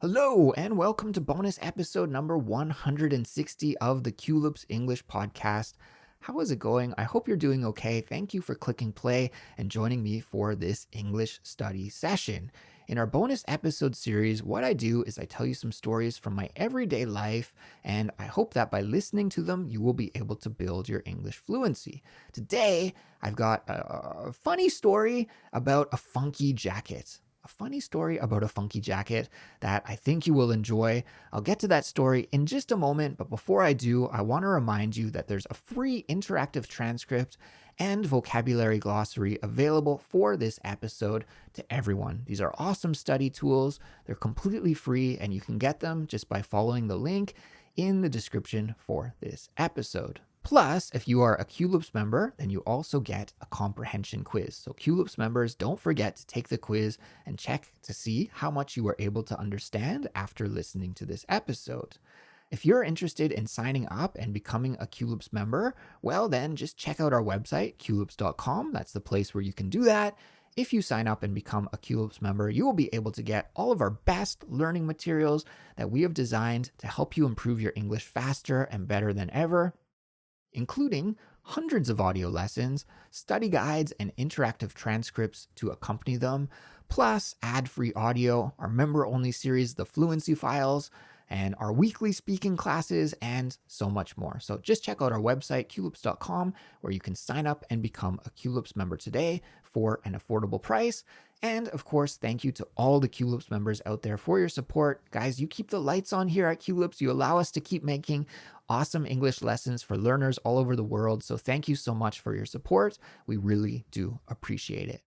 Hello, and welcome to bonus episode number 160 of the Culips English podcast. How is it going? I hope you're doing okay. Thank you for clicking play and joining me for this English study session. In our bonus episode series, what I do is I tell you some stories from my everyday life, and I hope that by listening to them, you will be able to build your English fluency. Today, I've got a funny story about a funky jacket. A funny story about a funky jacket that I think you will enjoy. I'll get to that story in just a moment, but before I do, I want to remind you that there's a free interactive transcript and vocabulary glossary available for this episode to everyone. These are awesome study tools. They're completely free, and you can get them just by following the link in the description for this episode. Plus, if you are a Culips member, then you also get a comprehension quiz. So Culips members, don't forget to take the quiz and check to see how much you were able to understand after listening to this episode. If you're interested in signing up and becoming a Culips member, well then just check out our website, culips.com. That's the place where you can do that. If you sign up and become a Culips member, you will be able to get all of our best learning materials that we have designed to help you improve your English faster and better than ever, including hundreds of audio lessons, study guides, and interactive transcripts to accompany them, plus ad-free audio, our member-only series, the Fluency Files, and our weekly speaking classes, and so much more. So just check out our website, culips.com, where you can sign up and become a Culips member today for an affordable price. And of course, thank you to all the Culips members out there for your support. Guys, you keep the lights on here at Culips. You allow us to keep making awesome English lessons for learners all over the world. So thank you so much for your support. We really do appreciate it.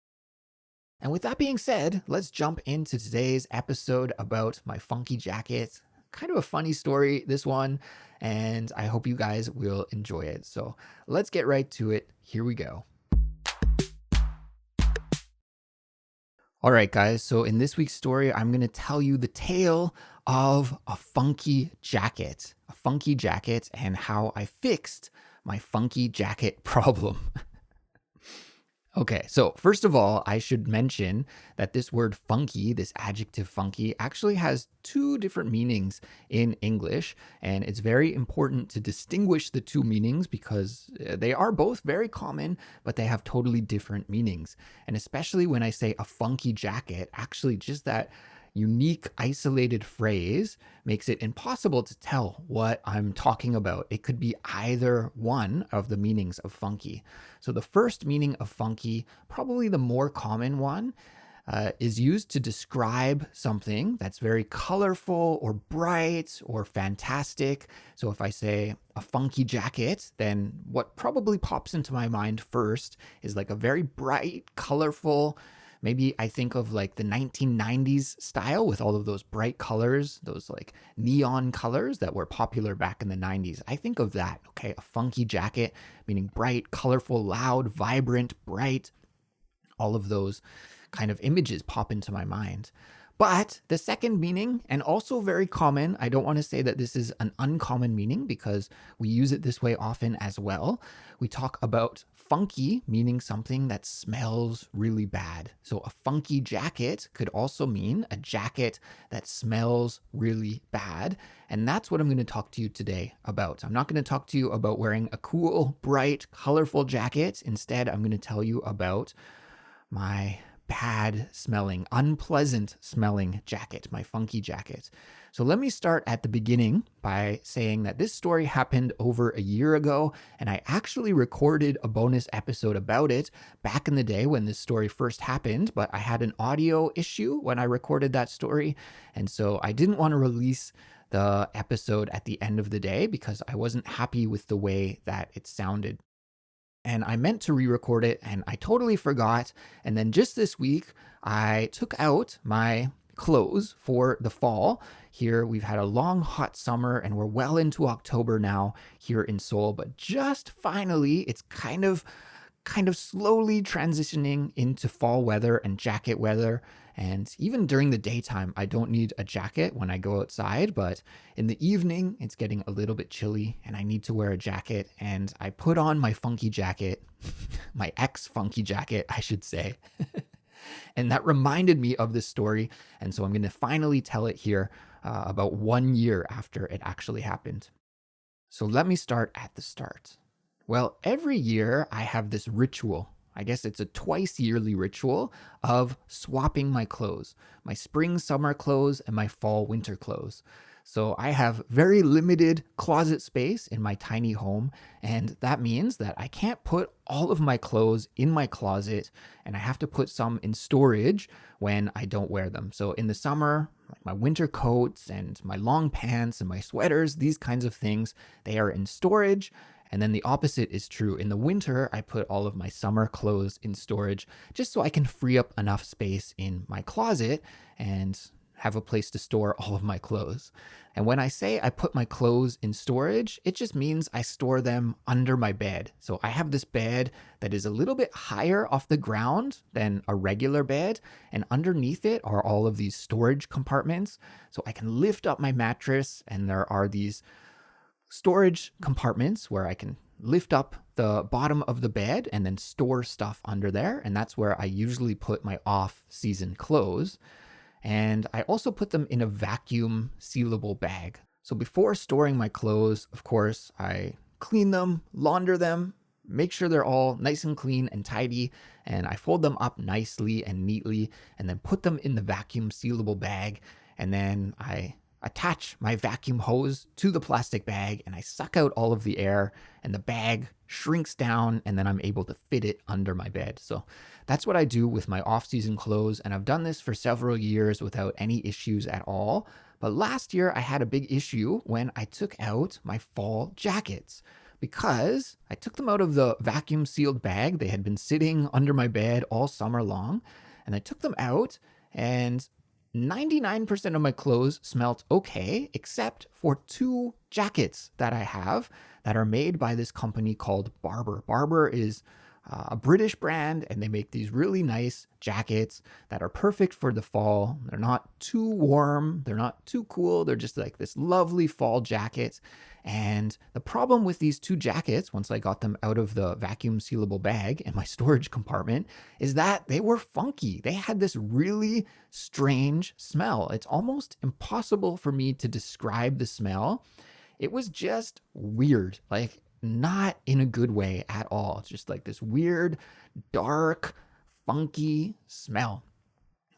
And with that being said, let's jump into today's episode about my funky jacket. Kind of a funny story, this one, and I hope you guys will enjoy it. So let's get right to it. Here we go. All right, guys, so in this week's story, I'm going to tell you the tale of a funky jacket, and how I fixed my funky jacket problem. Okay, so first of all, I should mention that this word funky, this adjective funky, actually has two different meanings in English, and it's very important to distinguish the two meanings because they are both very common, but they have totally different meanings. And especially when I say a funky jacket, actually just that unique isolated phrase makes it impossible to tell what I'm talking about. It could be either one of the meanings of funky. So the first meaning of funky, probably the more common one, is used to describe something that's very colorful or bright or fantastic. So if I say a funky jacket, then what probably pops into my mind first is like a very bright, colorful, maybe I think of like the 1990s style with all of those bright colors, those like neon colors that were popular back in the 90s. I think of that, okay? A funky jacket, meaning bright, colorful, loud, vibrant, bright. All of those kind of images pop into my mind. But the second meaning, and also very common, I don't want to say that this is an uncommon meaning because we use it this way often as well. We talk about funky, meaning something that smells really bad. So a funky jacket could also mean a jacket that smells really bad. And that's what I'm going to talk to you today about. I'm not going to talk to you about wearing a cool, bright, colorful jacket. Instead, I'm going to tell you about my bad smelling, unpleasant smelling jacket, my funky jacket. So let me start at the beginning by saying that this story happened over a year ago, and I actually recorded a bonus episode about it back in the day when this story first happened, but I had an audio issue when I recorded that story, and so I didn't want to release the episode at the end of the day because I wasn't happy with the way that it sounded. And I meant to re-record it, and I totally forgot. And then just this week, I took out my clothes for the fall. Here, we've had a long, hot summer, and we're well into October now here in Seoul. But just finally, it's kind of slowly transitioning into fall weather and jacket weather. And even during the daytime, I don't need a jacket when I go outside, but in the evening, it's getting a little bit chilly and I need to wear a jacket. And I put on my funky jacket, my ex-funky jacket, I should say. And that reminded me of this story. And so I'm going to finally tell it here about 1 year after it actually happened. So let me start at the start. Well, every year I have this ritual. I guess it's a twice yearly ritual of swapping my clothes, my spring summer clothes and my fall winter clothes. So I have very limited closet space in my tiny home, and that means that I can't put all of my clothes in my closet, and I have to put some in storage when I don't wear them. So in the summer, like my winter coats and my long pants and my sweaters, these kinds of things, they are in storage. And then the opposite is true. In the winter, I put all of my summer clothes in storage just so I can free up enough space in my closet and have a place to store all of my clothes. And when I say I put my clothes in storage, it just means I store them under my bed. So I have this bed that is a little bit higher off the ground than a regular bed, and underneath it are all of these storage compartments. So I can lift up my mattress, and there are these storage compartments where I can lift up the bottom of the bed and then store stuff under there. And that's where I usually put my off-season clothes. And I also put them in a vacuum sealable bag. So before storing my clothes, of course, I clean them, launder them, make sure they're all nice and clean and tidy, and I fold them up nicely and neatly, and then put them in the vacuum sealable bag. And then I attach my vacuum hose to the plastic bag, and I suck out all of the air, and the bag shrinks down, and then I'm able to fit it under my bed. So that's what I do with my off-season clothes, and I've done this for several years without any issues at all. But last year I had a big issue when I took out my fall jackets, because I took them out of the vacuum sealed bag. They had been sitting under my bed all summer long, and I took them out, and 99% of my clothes smelled okay, except for 2 jackets that I have that are made by this company called Barbour. Barbour is a British brand, and they make these really nice jackets that are perfect for the fall. They're not too warm, they're not too cool, they're just like this lovely fall jacket. And the problem with these 2 jackets, once I got them out of the vacuum sealable bag in my storage compartment, is that they were funky. They had this really strange smell. It's almost impossible for me to describe the smell. It was just weird, like not in a good way at all. It's just like this weird, dark, funky smell.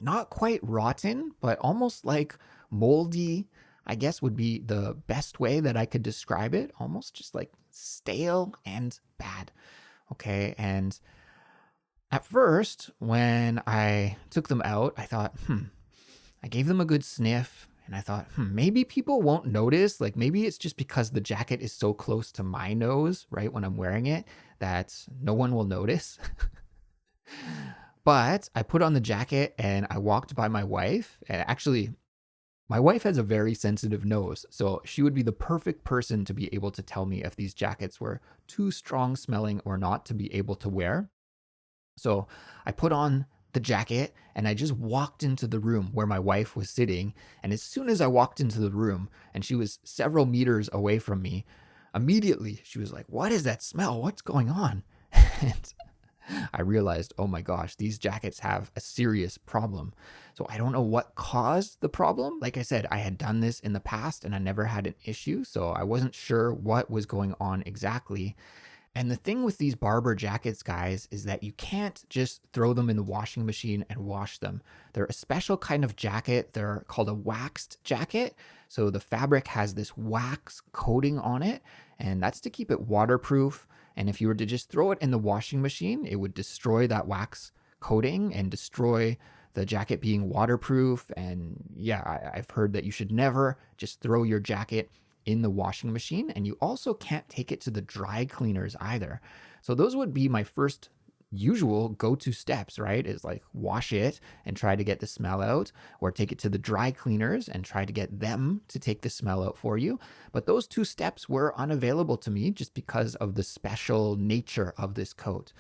Not quite rotten, but almost like moldy, I guess would be the best way that I could describe it. Almost just like stale and bad. Okay. And at first, when I took them out, I thought, I gave them a good sniff. And I thought, maybe people won't notice. Like maybe it's just because the jacket is so close to my nose, right, when I'm wearing it, that no one will notice. But I put on the jacket and I walked by my wife. And actually, my wife has a very sensitive nose, so she would be the perfect person to be able to tell me if these jackets were too strong smelling or not to be able to wear. So I put on the jacket and I just walked into the room where my wife was sitting. And as soon as I walked into the room and she was several meters away from me, immediately she was like, "What is that smell? What's going on?" And I realized, oh my gosh, these jackets have a serious problem. So I don't know what caused the problem. Like I said, I had done this in the past and I never had an issue. So I wasn't sure what was going on exactly. And the thing with these Barbour jackets, guys, is that you can't just throw them in the washing machine and wash them. They're a special kind of jacket. They're called a waxed jacket. So the fabric has this wax coating on it, and that's to keep it waterproof. And if you were to just throw it in the washing machine, it would destroy that wax coating and destroy the jacket being waterproof. And yeah, I've heard that you should never just throw your jacket in the washing machine, and you also can't take it to the dry cleaners either. So those would be my first usual go-to steps, right? Is like wash it and try to get the smell out, or take it to the dry cleaners and try to get them to take the smell out for you. But those 2 steps were unavailable to me just because of the special nature of this coat.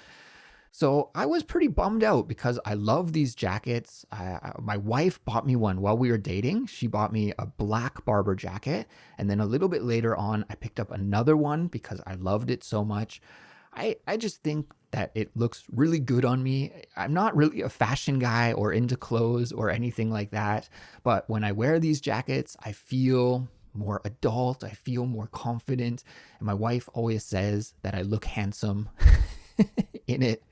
So I was pretty bummed out because I love these jackets. My wife bought me one while we were dating. She bought me a black Barbour jacket. And then a little bit later on, I picked up another one because I loved it so much. I just think that it looks really good on me. I'm not really a fashion guy or into clothes or anything like that, but when I wear these jackets, I feel more adult, I feel more confident, and my wife always says that I look handsome in it.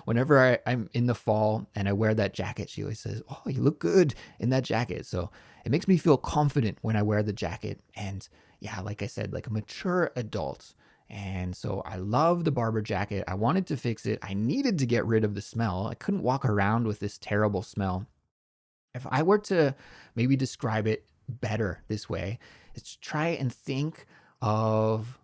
Whenever I'm in the fall and I wear that jacket, she always says, "Oh, you look good in that jacket." So it makes me feel confident when I wear the jacket. And yeah, like I said, like a mature adult. And so I love the barber jacket. I wanted to fix it. I needed to get rid of the smell. I couldn't walk around with this terrible smell. If I were to maybe describe it better this way, is to try and think of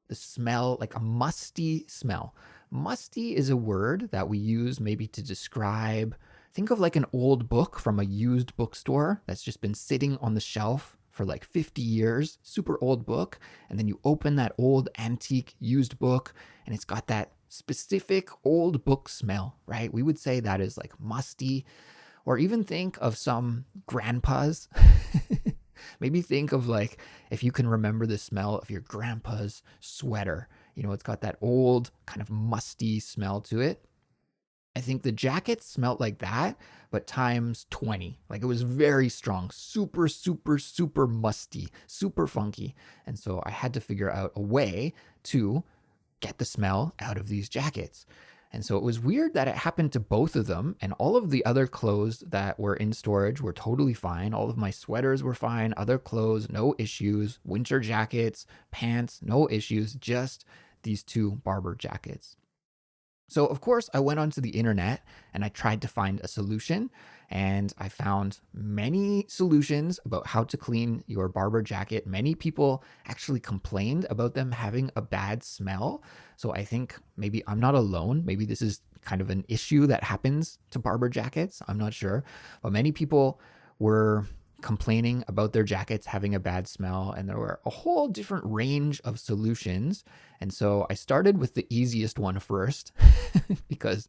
the smell like a musty smell. Musty is a word that we use maybe to describe, think of like an old book from a used bookstore that's just been sitting on the shelf for like 50 years, super old book. And then you open that old antique used book and it's got that specific old book smell, right? We would say that is like musty. Or even think of some grandpas. Maybe think of like if you can remember the smell of your grandpa's sweater. You know, it's got that old kind of musty smell to it. I think the jacket smelled like that, but times 20. Like it was very strong, super, super, super musty, super funky. And so I had to figure out a way to get the smell out of these jackets. And so it was weird that it happened to both of them. And all of the other clothes that were in storage were totally fine. All of my sweaters were fine. Other clothes, no issues. Winter jackets, pants, no issues. Just these two barber jackets. So, of course, I went onto the internet and I tried to find a solution. And I found many solutions about how to clean your barber jacket. Many people actually complained about them having a bad smell. So I think maybe I'm not alone. Maybe this is kind of an issue that happens to barber jackets. I'm not sure. But many people were complaining about their jackets having a bad smell, and there were a whole different range of solutions. And so I started with the easiest one first because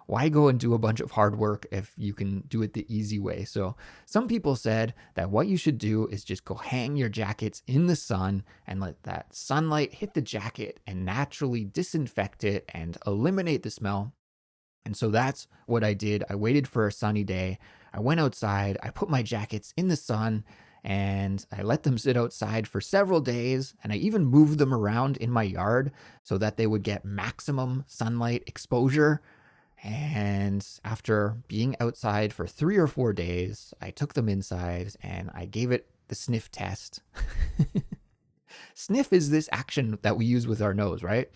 why go and do a bunch of hard work if you can do it the easy way? So some people said that what you should do is just go hang your jackets in the sun and let that sunlight hit the jacket and naturally disinfect it and eliminate the smell. And so that's what I did. I waited for a sunny day. I went outside, I put my jackets in the sun, and I let them sit outside for several days. And I even moved them around in my yard so that they would get maximum sunlight exposure. And after being outside for 3 or 4 days, I took them inside and I gave it the sniff test. Sniff is this action that we use with our nose, right?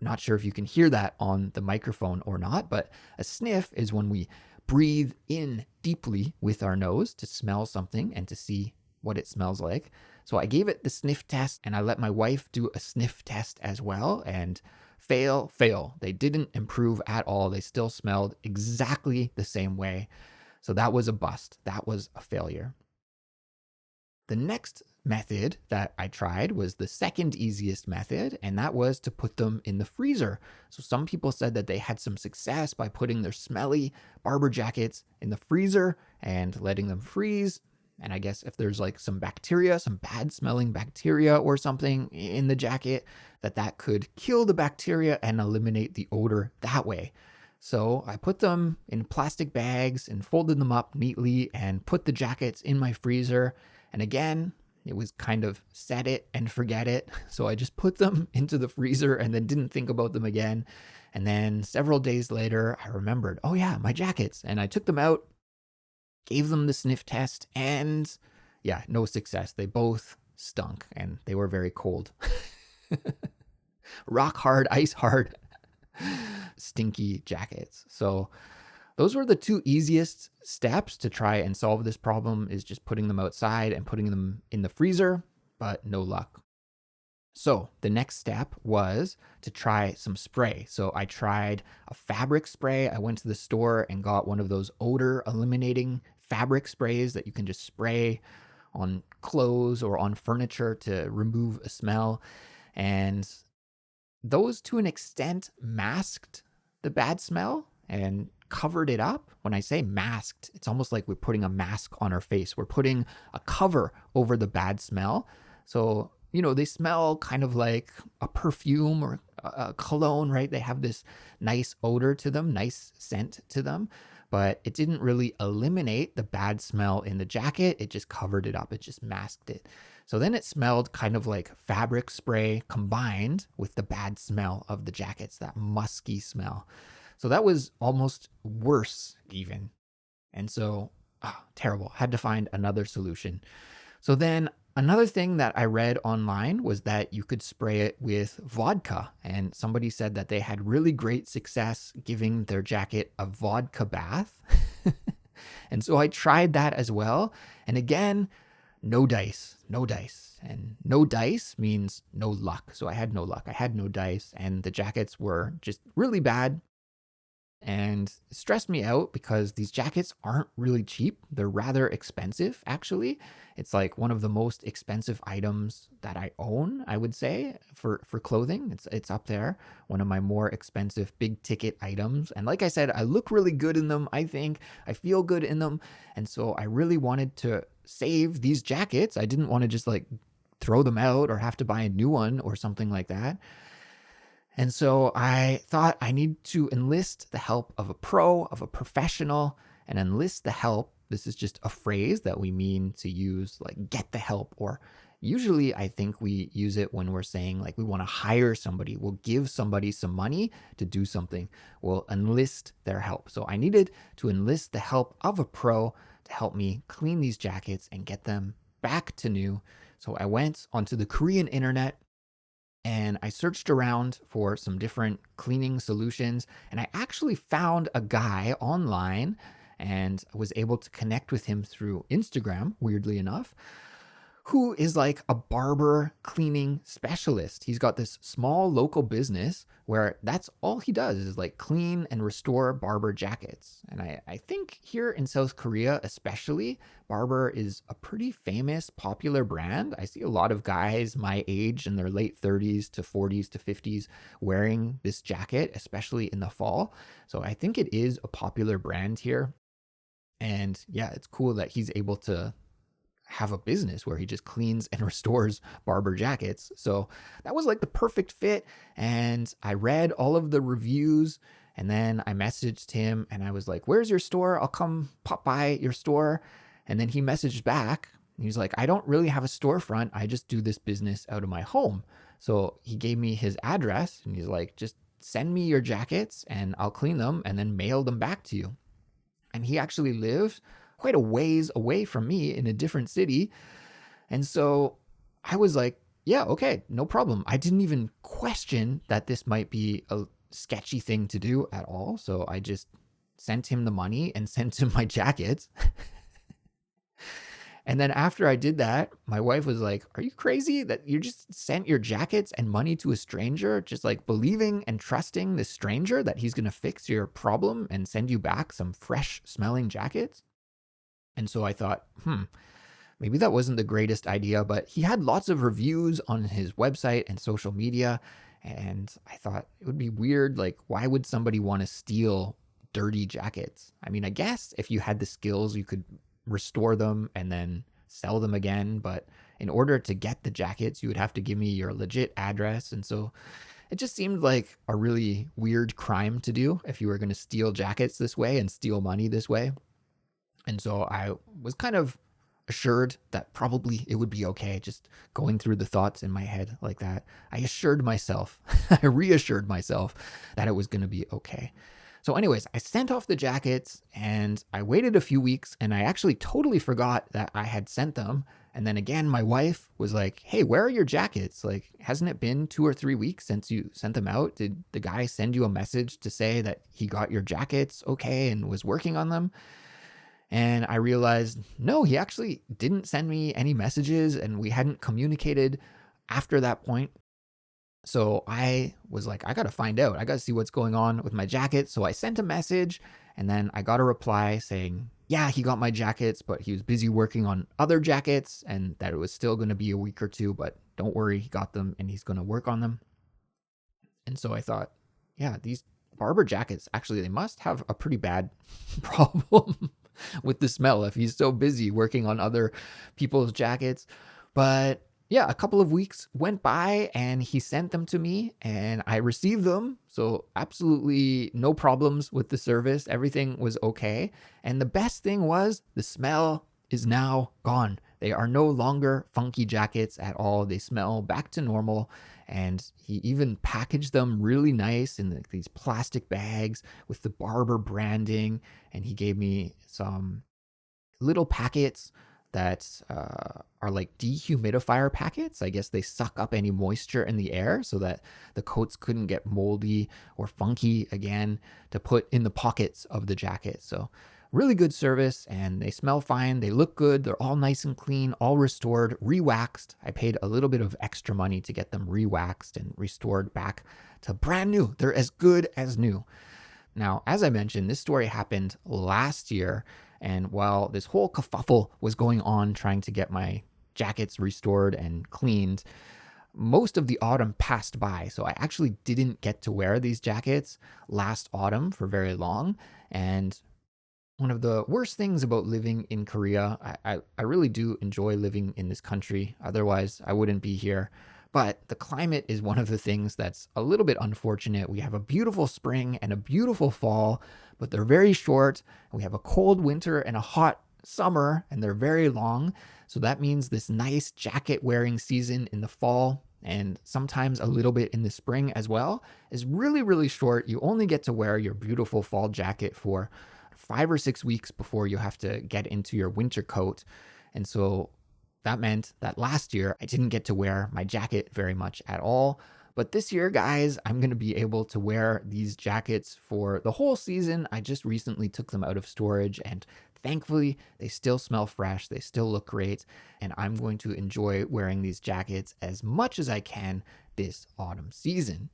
I'm not sure if you can hear that on the microphone or not, but a sniff is when we breathe in deeply with our nose to smell something and to see what it smells like. So I gave it the sniff test and I let my wife do a sniff test as well, and fail. They didn't improve at all. They still smelled exactly the same way. So that was a bust. That was a failure. The next method that I tried was the second easiest method, and that was to put them in the freezer. So some people said that they had some success by putting their smelly barber jackets in the freezer and letting them freeze. And I guess if there's like some bacteria, some bad smelling bacteria or something in the jacket, that could kill the bacteria and eliminate the odor that way. So I put them in plastic bags and folded them up neatly and put the jackets in my freezer. And again, it was kind of set it and forget it. So I just put them into the freezer and then didn't think about them again. And then several days later, I remembered, oh yeah, my jackets. And I took them out, gave them the sniff test, and yeah, no success. They both stunk and they were very cold. Rock hard, ice hard, stinky jackets. So those were the two easiest steps to try and solve this problem, is just putting them outside and putting them in the freezer, but no luck. So the next step was to try some spray. So I tried a fabric spray. I went to the store and got one of those odor eliminating fabric sprays that you can just spray on clothes or on furniture to remove a smell. And those to an extent masked the bad smell and covered it up. When I say masked, it's almost like we're putting a mask on our face. We're putting a cover over the bad smell. So, you know, they smell kind of like a perfume or cologne, right? They have this nice odor to them, nice scent to them, but it didn't really eliminate the bad smell in the jacket. It just covered it up. It just masked it. So then it smelled kind of like fabric spray combined with the bad smell of the jackets, that musky smell. So that was almost worse even. And so, terrible. Had to find another solution. So then another thing that I read online was that you could spray it with vodka. And somebody said that they had really great success giving their jacket a vodka bath. And so I tried that as well. And again, no dice, no dice. And no dice means no luck. So I had no luck. I had no dice. And the jackets were just really bad. And it stressed me out because these jackets aren't really cheap. They're rather expensive, actually. It's like one of the most expensive items that I own, I would say, for clothing. It's up there, one of my more expensive big ticket items. And like I said, I look really good in them, I think. I feel good in them. And so I really wanted to save these jackets. I didn't want to just like throw them out or have to buy a new one or something like that. And so I thought I need to enlist the help of a pro, of a professional, and enlist the help. This is just a phrase that we mean to use, like get the help, or usually I think we use it when we're saying like we want to hire somebody. We'll give somebody some money to do something. We'll enlist their help. So I needed to enlist the help of a pro to help me clean these jackets and get them back to new. So I went onto the Korean internet and I searched around for some different cleaning solutions, and I actually found a guy online and was able to connect with him through Instagram, weirdly enough, who is like a barber cleaning specialist. He's got this small local business where that's all he does is like clean and restore barber jackets. And I think here in South Korea, especially, Barber is a pretty famous, popular brand. I see a lot of guys my age in their late 30s to 40s to 50s wearing this jacket, especially in the fall. So I think it is a popular brand here. And yeah, it's cool that he's able to have a business where he just cleans and restores barber jackets. So that was like the perfect fit. And I read all of the reviews and then I messaged him and I was like, "Where's your store? I'll come pop by your store." And then he messaged back. He's like, "I don't really have a storefront. I just do this business out of my home." So he gave me his address and he's like, "Just send me your jackets and I'll clean them and then mail them back to you." And he actually lived quite a ways away from me in a different city. And so I was like, yeah, okay, no problem. I didn't even question that this might be a sketchy thing to do at all. So I just sent him the money and sent him my jackets. And then after I did that, my wife was like, "Are you crazy that you just sent your jackets and money to a stranger, just like believing and trusting this stranger that he's going to fix your problem and send you back some fresh smelling jackets?" And so I thought, maybe that wasn't the greatest idea, but he had lots of reviews on his website and social media. And I thought it would be weird. Like, why would somebody want to steal dirty jackets? I mean, I guess if you had the skills, you could restore them and then sell them again. But in order to get the jackets, you would have to give me your legit address. And so it just seemed like a really weird crime to do if you were going to steal jackets this way and steal money this way. And so I was kind of assured that probably it would be okay, just going through the thoughts in my head like that. I assured myself, I reassured myself that it was going to be okay. So anyways, I sent off the jackets and I waited a few weeks and I actually totally forgot that I had sent them. And then again, my wife was like, "Hey, where are your jackets? Like, hasn't it been 2 or 3 weeks since you sent them out? Did the guy send you a message to say that he got your jackets okay and was working on them?" And I realized, no, he actually didn't send me any messages and we hadn't communicated after that point. So I was like, I got to find out. I got to see what's going on with my jacket. So I sent a message and then I got a reply saying, yeah, he got my jackets, but he was busy working on other jackets and that it was still going to be a week or two, but don't worry, he got them and he's going to work on them. And so I thought, yeah, these barber jackets, actually, they must have a pretty bad problem with the smell if he's so busy working on other people's jackets. But yeah, a couple of weeks went by and he sent them to me and I received them. So, absolutely no problems with the service. Everything was okay. And the best thing was the smell is now gone. They are no longer funky jackets at all. They smell back to normal. And he even packaged them really nice in these plastic bags with the Barber branding. And he gave me some little packets that are like dehumidifier packets. I guess they suck up any moisture in the air so that the coats couldn't get moldy or funky again, to put in the pockets of the jacket. So really good service, and they smell fine. They look good. They're all nice and clean, all restored, re-waxed. I paid a little bit of extra money to get them re-waxed and restored back to brand new. They're as good as new. Now, as I mentioned, this story happened last year, and while this whole kerfuffle was going on trying to get my jackets restored and cleaned, most of the autumn passed by. So I actually didn't get to wear these jackets last autumn for very long. And one of the worst things about living in Korea, I really do enjoy living in this country. Otherwise, I wouldn't be here. But the climate is one of the things that's a little bit unfortunate. We have a beautiful spring and a beautiful fall, but they're very short. We have a cold winter and a hot summer, and they're very long. So that means this nice jacket wearing season in the fall, and sometimes a little bit in the spring as well, is really, really short. You only get to wear your beautiful fall jacket for 5 or 6 weeks before you have to get into your winter coat. And so that meant that last year I didn't get to wear my jacket very much at all. But this year, guys, I'm going to be able to wear these jackets for the whole season. I just recently took them out of storage, and thankfully they still smell fresh. They still look great. And I'm going to enjoy wearing these jackets as much as I can this autumn season.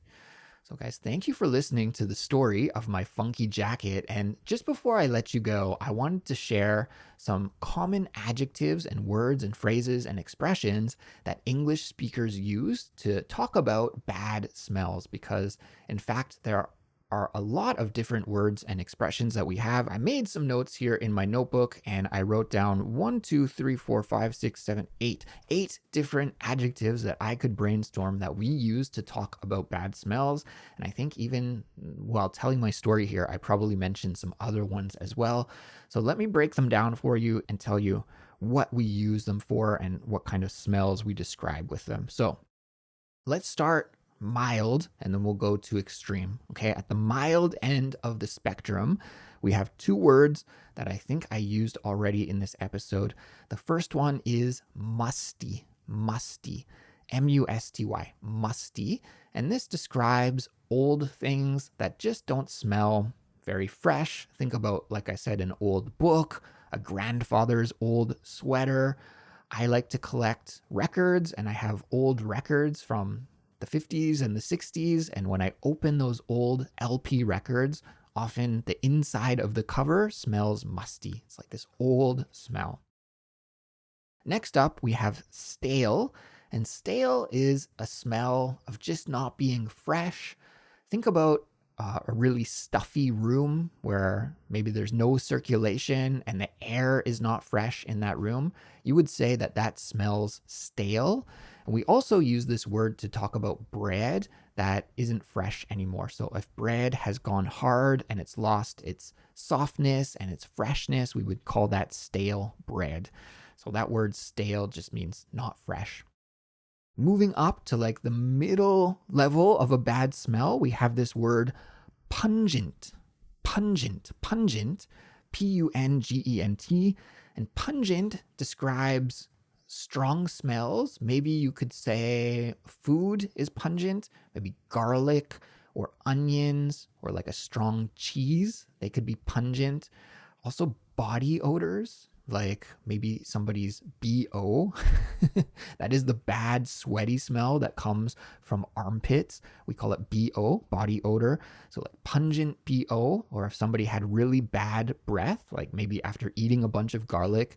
So, guys, thank you for listening to the story of my funky jacket. And just before I let you go, I wanted to share some common adjectives and words and phrases and expressions that English speakers use to talk about bad smells, because, in fact, there are a lot of different words and expressions that we have. I made some notes here in my notebook and I wrote down 1, 2, 3, 4, 5, 6, 7, 8 different adjectives that I could brainstorm that we use to talk about bad smells. And I think even while telling my story here, I probably mentioned some other ones as well. So let me break them down for you and tell you what we use them for and what kind of smells we describe with them. So let's start mild, and then we'll go to extreme. Okay, at the mild end of the spectrum, we have two words that I think I used already in this episode. The first one is musty. Musty. M-U-S-T-Y. Musty. And this describes old things that just don't smell very fresh. Think about, like I said, an old book, a grandfather's old sweater. I like to collect records, and I have old records from the 50s and the 60s. And when I open those old LP records, often the inside of the cover smells musty. It's like this old smell. Next up, we have stale. And stale is a smell of just not being fresh. Think about a really stuffy room where maybe there's no circulation and the air is not fresh in that room. You would say that that smells stale. And we also use this word to talk about bread that isn't fresh anymore. So if bread has gone hard and it's lost its softness and its freshness, we would call that stale bread. So that word stale just means not fresh. Moving up to like the middle level of a bad smell, we have this word pungent. Pungent. Pungent. P-U-N-G-E-N-T. And pungent describes strong smells. Maybe you could say food is pungent, maybe garlic or onions or like a strong cheese. They could be pungent. Also body odors, like maybe somebody's BO. That is the bad sweaty smell that comes from armpits. We call it BO, body odor. So like pungent BO, or if somebody had really bad breath, like maybe after eating a bunch of garlic,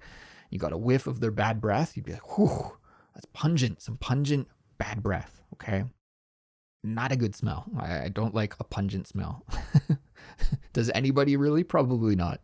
you got a whiff of their bad breath, you'd be like, whew, that's pungent, some pungent bad breath, okay? Not a good smell. I don't like a pungent smell. Does anybody really? Probably not.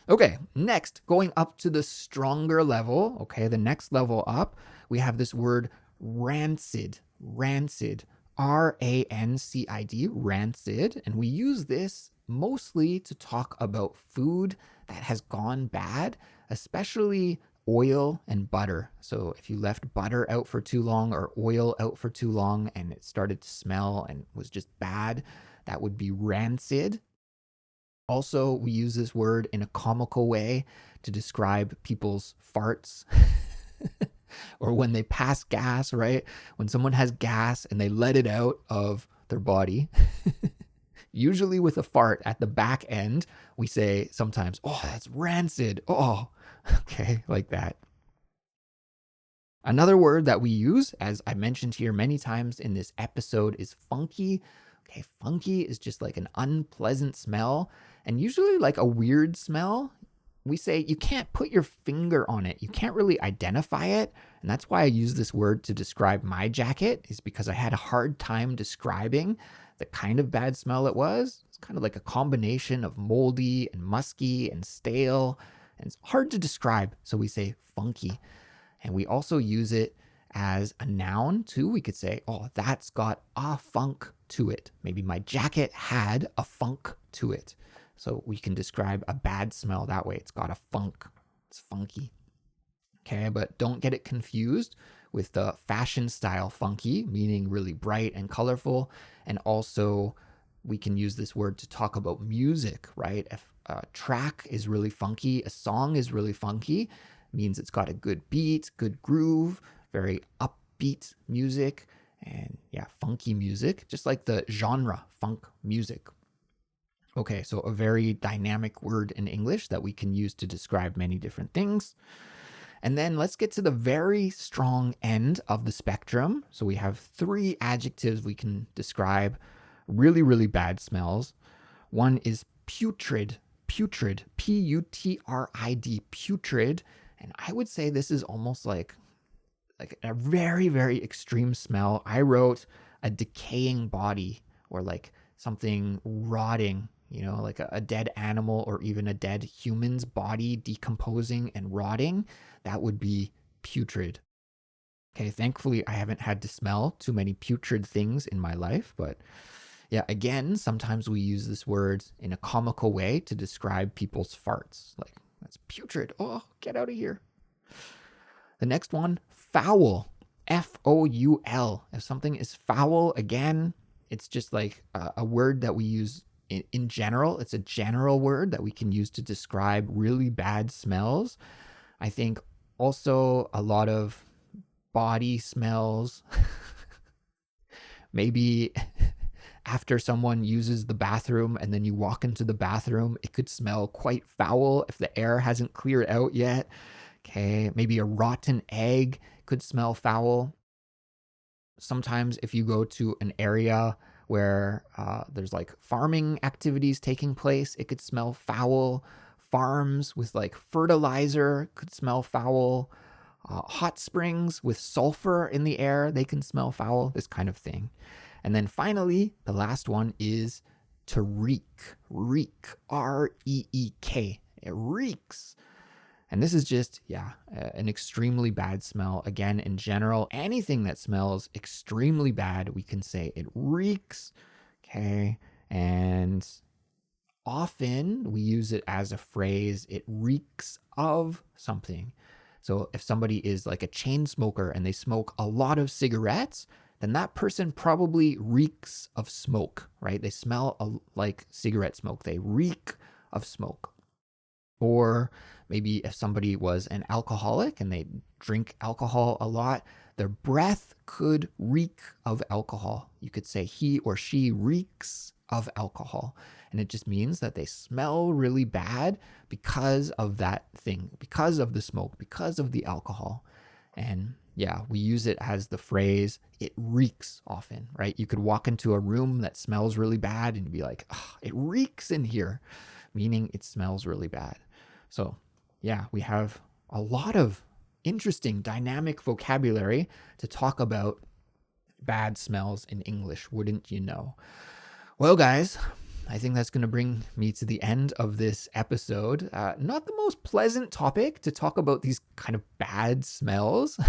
Okay, next, going up to the stronger level, okay, the next level up, we have this word rancid, rancid, rancid, rancid, and we use this mostly to talk about food that has gone bad, especially oil and butter. So if you left butter out for too long or oil out for too long and it started to smell and was just bad, that would be rancid. Also, we use this word in a comical way to describe people's farts or when they pass gas, right? When someone has gas and they let it out of their body, usually with a fart at the back end, we say sometimes, oh, that's rancid. Oh, okay, like that. Another word that we use, as I mentioned here many times in this episode, is funky. Okay, funky is just like an unpleasant smell and usually like a weird smell. We say you can't put your finger on it. You can't really identify it. And that's why I use this word to describe my jacket, is because I had a hard time describing the kind of bad smell it was. It's kind of like a combination of moldy and musky and stale, and it's hard to describe. So we say funky. And we also use it as a noun too. We could say, oh, that's got a funk to it. Maybe my jacket had a funk to it. So we can describe a bad smell that way. It's got a funk. It's funky. Okay, but don't get it confused with the fashion style funky, meaning really bright and colorful. And also, we can use this word to talk about music, right? If a track is really funky, a song is really funky, means it's got a good beat, good groove, very upbeat music, and yeah, funky music, just like the genre funk music. Okay, so a very dynamic word in English that we can use to describe many different things. And then let's get to the very strong end of the spectrum. So we have 3 adjectives we can describe really, really bad smells. One is putrid, putrid, P-U-T-R-I-D, putrid. And I would say this is almost like a very, very extreme smell. I wrote a decaying body or like something rotting, like a dead animal or even a dead human's body decomposing and rotting. That would be putrid. Okay, thankfully, I haven't had to smell too many putrid things in my life, but yeah, again, sometimes we use this word in a comical way to describe people's farts. Like, that's putrid. Oh, get out of here. The next one, foul. F-O-U-L. If something is foul, again, it's just like a word that we use in general. It's a general word that we can use to describe really bad smells. I think also a lot of body smells. Maybe after someone uses the bathroom and then you walk into the bathroom, it could smell quite foul if the air hasn't cleared out yet. Okay, maybe a rotten egg could smell foul. Sometimes if you go to an area where there's like farming activities taking place, it could smell foul. Farms with like fertilizer could smell foul. Hot springs with sulfur in the air, they can smell foul, this kind of thing. And then finally, the last one is to reek. Reek, R-E-E-K. It reeks. And this is just, an extremely bad smell. Again, in general, anything that smells extremely bad, we can say it reeks. Okay. And often we use it as a phrase, it reeks of something. So if somebody is like a chain smoker and they smoke a lot of cigarettes, then that person probably reeks of smoke, right? They smell like cigarette smoke. They reek of smoke. Or maybe if somebody was an alcoholic and they drink alcohol a lot, their breath could reek of alcohol. You could say he or she reeks of alcohol. And it just means that they smell really bad because of that thing, because of the smoke, because of the alcohol. And yeah, we use it as the phrase, it reeks often, right? You could walk into a room that smells really bad and be like, oh, it reeks in here, meaning it smells really bad. So yeah, we have a lot of interesting dynamic vocabulary to talk about bad smells in English, wouldn't you know? Well, guys, I think that's going to bring me to the end of this episode. Not the most pleasant topic to talk about these kind of bad smells.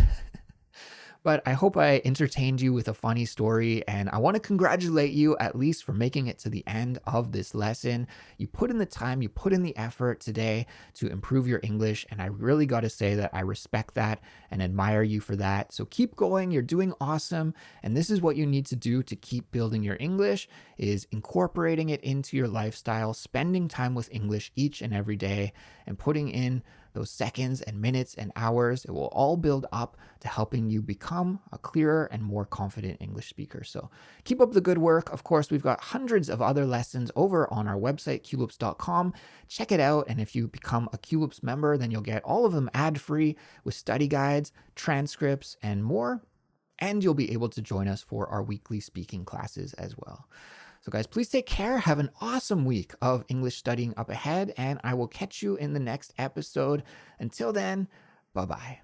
But I hope I entertained you with a funny story, and I want to congratulate you at least for making it to the end of this lesson. You put in the time, you put in the effort today to improve your English, and I really got to say that I respect that and admire you for that. So keep going, you're doing awesome, and this is what you need to do to keep building your English is incorporating it into your lifestyle, spending time with English each and every day, and putting in those seconds and minutes and hours. It will all build up to helping you become a clearer and more confident English speaker. So keep up the good work. Of course, we've got hundreds of other lessons over on our website, culips.com. Check it out. And if you become a Culips member, then you'll get all of them ad-free with study guides, transcripts, and more. And you'll be able to join us for our weekly speaking classes as well. So guys, please take care. Have an awesome week of English studying up ahead, and I will catch you in the next episode. Until then, bye-bye.